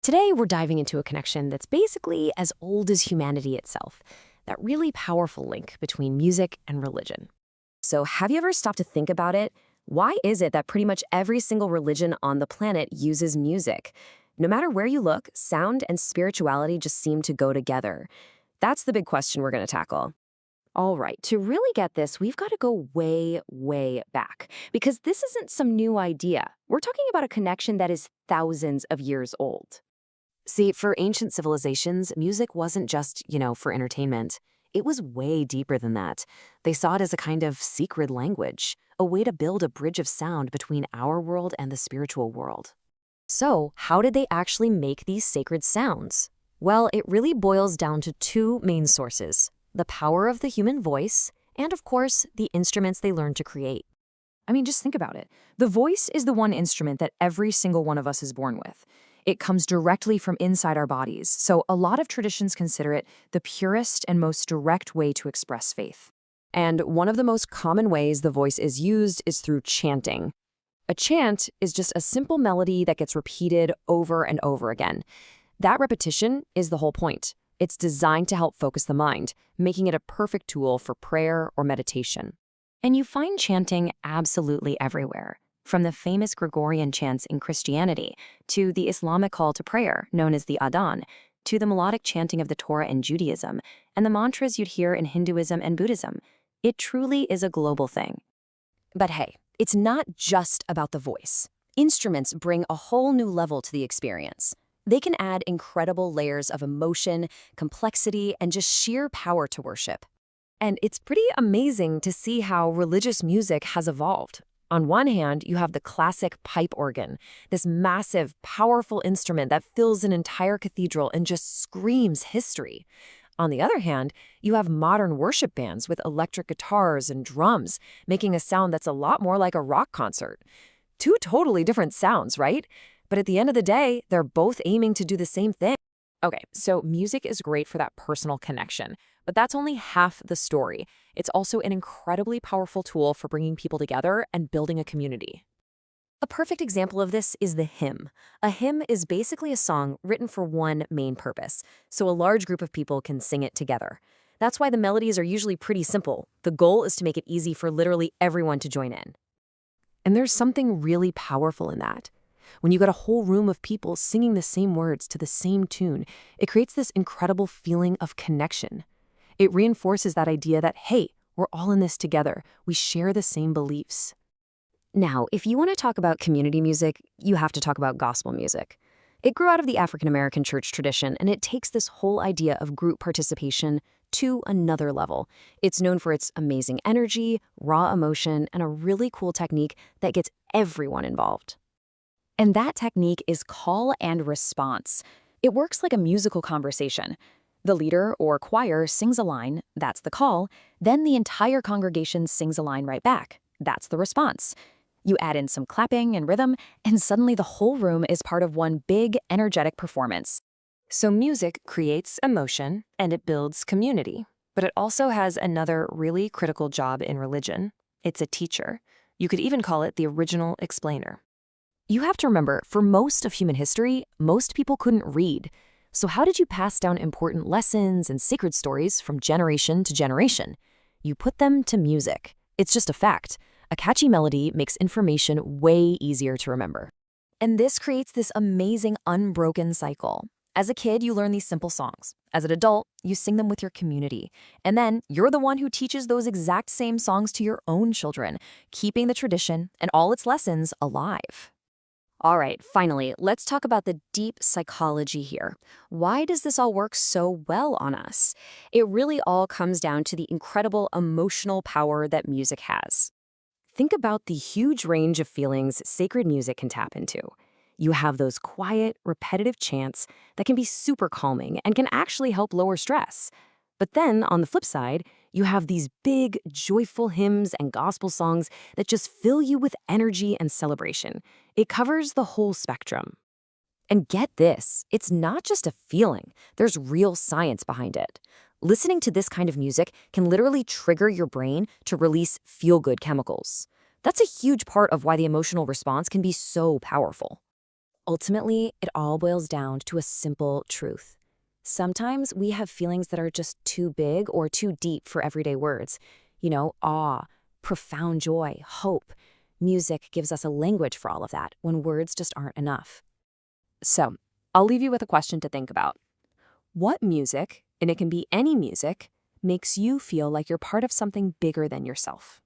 Today, we're diving into a connection that's basically as old as humanity itself, that really powerful link between music and religion. So, have you ever stopped to think about it? Why is it that pretty much every single religion on the planet uses music? No matter where you look, sound and spirituality just seem to go together. That's the big question we're going to tackle. All right, to really get this, we've got to go way, way back, because this isn't some new idea. We're talking about a connection that is thousands of years old. See, for ancient civilizations, music wasn't just, for entertainment. It was way deeper than that. They saw it as a kind of sacred language, a way to build a bridge of sound between our world and the spiritual world. So, how did they actually make these sacred sounds? Well, it really boils down to two main sources: the power of the human voice, and of course, the instruments they learned to create. I mean, just think about it. The voice is the one instrument that every single one of us is born with. It comes directly from inside our bodies, so a lot of traditions consider it the purest and most direct way to express faith. And one of the most common ways the voice is used is through chanting. A chant is just a simple melody that gets repeated over and over again. That repetition is the whole point. It's designed to help focus the mind, making it a perfect tool for prayer or meditation. And you find chanting absolutely everywhere, from the famous Gregorian chants in Christianity, to the Islamic call to prayer, known as the Adhan, to the melodic chanting of the Torah in Judaism, and the mantras you'd hear in Hinduism and Buddhism. It truly is a global thing. But hey, it's not just about the voice. Instruments bring a whole new level to the experience. They can add incredible layers of emotion, complexity, and just sheer power to worship. And it's pretty amazing to see how religious music has evolved. On one hand, you have the classic pipe organ, this massive, powerful instrument that fills an entire cathedral and just screams history. On the other hand, you have modern worship bands with electric guitars and drums, making a sound that's a lot more like a rock concert. Two totally different sounds, right? But at the end of the day, they're both aiming to do the same thing. Okay, so music is great for that personal connection, but that's only half the story. It's also an incredibly powerful tool for bringing people together and building a community. A perfect example of this is the hymn. A hymn is basically a song written for one main purpose, so a large group of people can sing it together. That's why the melodies are usually pretty simple. The goal is to make it easy for literally everyone to join in. And there's something really powerful in that. When you get a whole room of people singing the same words to the same tune, it creates this incredible feeling of connection. It reinforces that idea that, hey, we're all in this together. We share the same beliefs. Now, if you want to talk about community music, you have to talk about gospel music. It grew out of the African American church tradition, and it takes this whole idea of group participation to another level. It's known for its amazing energy, raw emotion, and a really cool technique that gets everyone involved. And that technique is call and response. It works like a musical conversation. The leader or choir sings a line, that's the call, then the entire congregation sings a line right back, that's the response. You add in some clapping and rhythm, and suddenly the whole room is part of one big, energetic performance. So music creates emotion, and it builds community. But it also has another really critical job in religion. It's a teacher. You could even call it the original explainer. You have to remember, for most of human history, most people couldn't read. So how did you pass down important lessons and sacred stories from generation to generation? You put them to music. It's just a fact. A catchy melody makes information way easier to remember. And this creates this amazing unbroken cycle. As a kid, you learn these simple songs. As an adult, you sing them with your community. And then you're the one who teaches those exact same songs to your own children, keeping the tradition and all its lessons alive. All right, finally, let's talk about the deep psychology here. Why does this all work so well on us? It really all comes down to the incredible emotional power that music has. Think about the huge range of feelings sacred music can tap into. You have those quiet, repetitive chants that can be super calming and can actually help lower stress. But then, on the flip side, you have these big, joyful hymns and gospel songs that just fill you with energy and celebration. It covers the whole spectrum. And get this, it's not just a feeling. There's real science behind it. Listening to this kind of music can literally trigger your brain to release feel-good chemicals. That's a huge part of why the emotional response can be so powerful. Ultimately, it all boils down to a simple truth. Sometimes we have feelings that are just too big or too deep for everyday words. Awe, profound joy, hope. Music gives us a language for all of that when words just aren't enough. So, I'll leave you with a question to think about. What music, and it can be any music, makes you feel like you're part of something bigger than yourself?